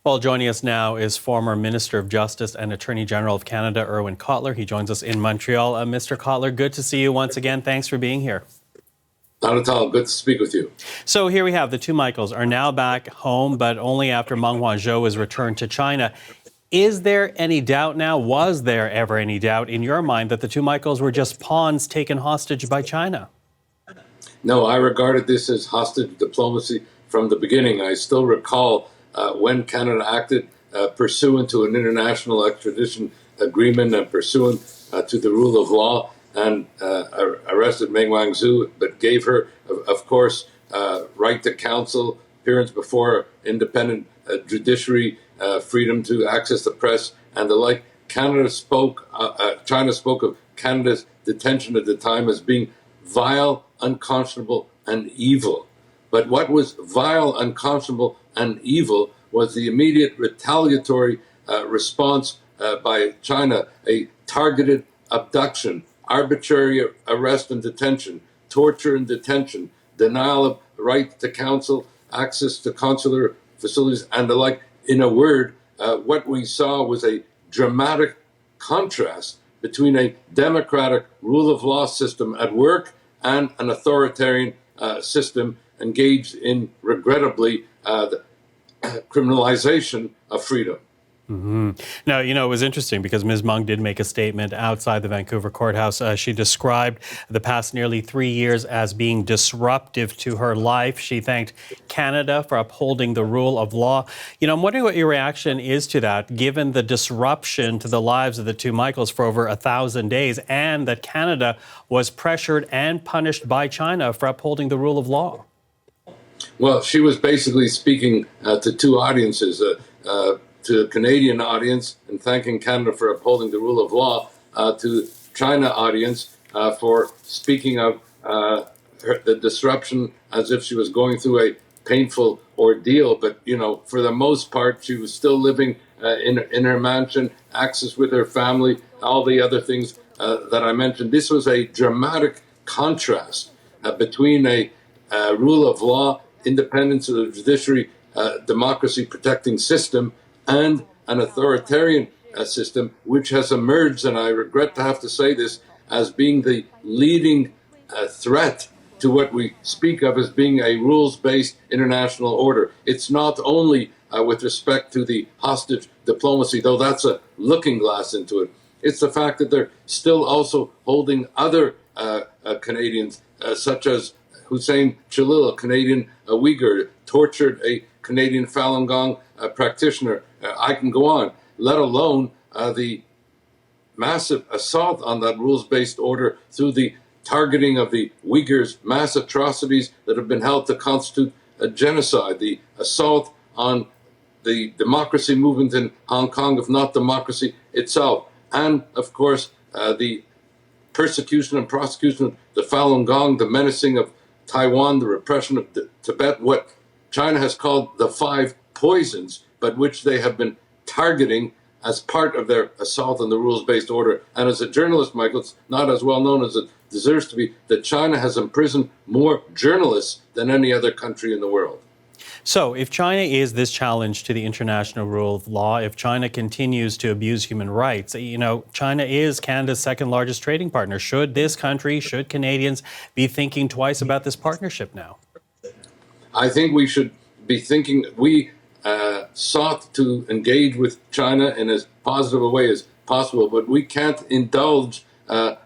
Well, joining us now is former Minister of Justice and Attorney General of Canada, Irwin Cotler. He joins us in Montreal. Mr. Cotler, good to see you once again. Thanks for being here. Not at all. Good to speak with you. So here we have the two Michaels are now back home, but only after Meng Wanzhou is returned to China. Is there any doubt now, was there ever any doubt in your mind that the two Michaels were just pawns taken hostage by China? No, I regarded this as hostage diplomacy from the beginning. I still recall when Canada acted pursuant to an international extradition agreement and pursuant to the rule of law and arrested Meng Wanzhou, but gave her, of course, right to counsel, appearance before independent judiciary, freedom to access the press, and the like. China spoke of Canada's detention at the time as being vile, unconscionable, and evil. But what was vile, unconscionable, and evil was the immediate retaliatory response by China, a targeted abduction, arbitrary arrest and detention, torture and detention, denial of right to counsel, access to consular facilities, and the like. In a word, what we saw was a dramatic contrast between a democratic rule of law system at work and an authoritarian system engaged in, regrettably, the criminalization of freedom. Mm-hmm. Now, it was interesting because Ms. Meng did make a statement outside the Vancouver courthouse. She described the past nearly 3 years as being disruptive to her life. She thanked Canada for upholding the rule of law. I'm wondering what your reaction is to that, given the disruption to the lives of the two Michaels for over 1,000 days, and that Canada was pressured and punished by China for upholding the rule of law. Well, she was basically speaking to two audiences. To the Canadian audience and thanking Canada for upholding the rule of law, to China audience for speaking of the disruption as if she was going through a painful ordeal. But, for the most part, she was still living in her mansion, access with her family, all the other things that I mentioned. This was a dramatic contrast between a rule of law, independence of the judiciary, democracy protecting system, and an authoritarian system, which has emerged, and I regret to have to say this, as being the leading threat to what we speak of as being a rules-based international order. It's not only with respect to the hostage diplomacy, though that's a looking glass into it. It's the fact that they're still also holding other Canadians, such as Hussein Chalil, a Canadian Uyghur, tortured a Canadian Falun Gong practitioner. I can go on, let alone the massive assault on that rules-based order through the targeting of the Uyghurs, mass atrocities that have been held to constitute a genocide, the assault on the democracy movement in Hong Kong, if not democracy itself, and, of course, the persecution and prosecution of the Falun Gong, the menacing of Taiwan, the repression of Tibet, what China has called the five poisons, but which they have been targeting as part of their assault on the rules-based order. And as a journalist, Michael, it's not as well known as it deserves to be that China has imprisoned more journalists than any other country in the world. So if China is this challenge to the international rule of law, if China continues to abuse human rights, China is Canada's second largest trading partner. Should Canadians be thinking twice about this partnership now? I think we should be thinking, we sought to engage with China in as positive a way as possible, but we can't indulge, let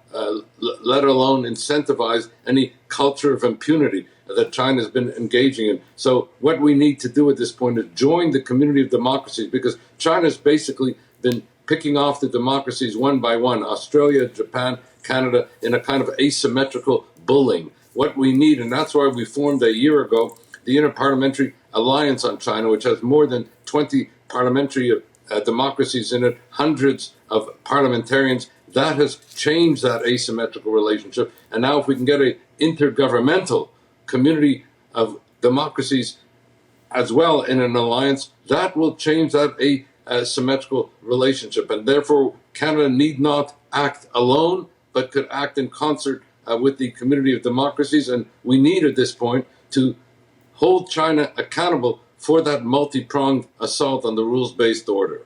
alone incentivize any culture of impunity that China has been engaging in. So what we need to do at this point is join the community of democracies, because China's basically been picking off the democracies one by one, Australia, Japan, Canada, in a kind of asymmetrical bullying. What we need, and that's why we formed a year ago the Interparliamentary Alliance on China, which has more than 20 parliamentary democracies in it, hundreds of parliamentarians. That has changed that asymmetrical relationship. And now if we can get an intergovernmental community of democracies as well in an alliance, that will change that asymmetrical relationship. And therefore, Canada need not act alone, but could act in concert with the community of democracies. And we need at this point to hold China accountable for that multi-pronged assault on the rules-based order.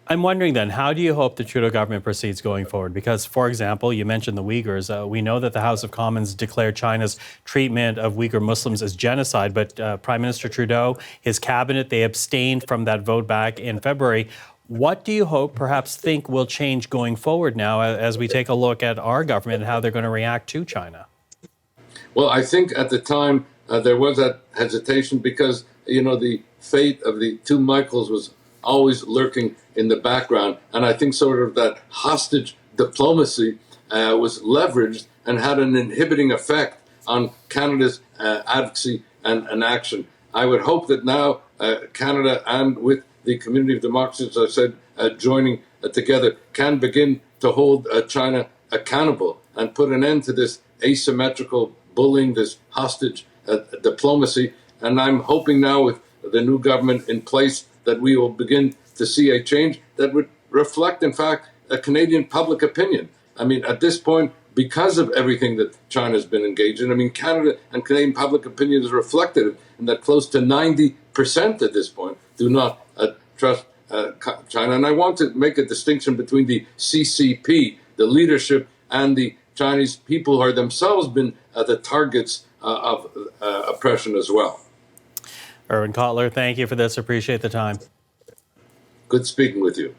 I'm wondering then, how do you hope the Trudeau government proceeds going forward? Because, for example, you mentioned the Uyghurs. We know that the House of Commons declared China's treatment of Uyghur Muslims as genocide, but Prime Minister Trudeau, his cabinet, they abstained from that vote back in February. What do you hope, perhaps think, will change going forward now as we take a look at our government and how they're going to react to China? Well, I think at the time there was that hesitation because, the fate of the two Michaels was always lurking in the background. And I think sort of that hostage diplomacy was leveraged and had an inhibiting effect on Canada's advocacy and action. I would hope that now Canada and with the community of democracies, as I said, joining together, can begin to hold China accountable and put an end to this asymmetrical bullying, this hostage diplomacy. And I'm hoping now with the new government in place that we will begin to see a change that would reflect, in fact, a Canadian public opinion. I mean, at this point, because of everything that China's been engaged in, I mean, Canada and Canadian public opinion is reflected in that close to 90% at this point do not trust China. And I want to make a distinction between the CCP, the leadership, and the Chinese people who are themselves been the targets of oppression as well. Irwin Cotler, thank you for this. Appreciate the time. Good speaking with you.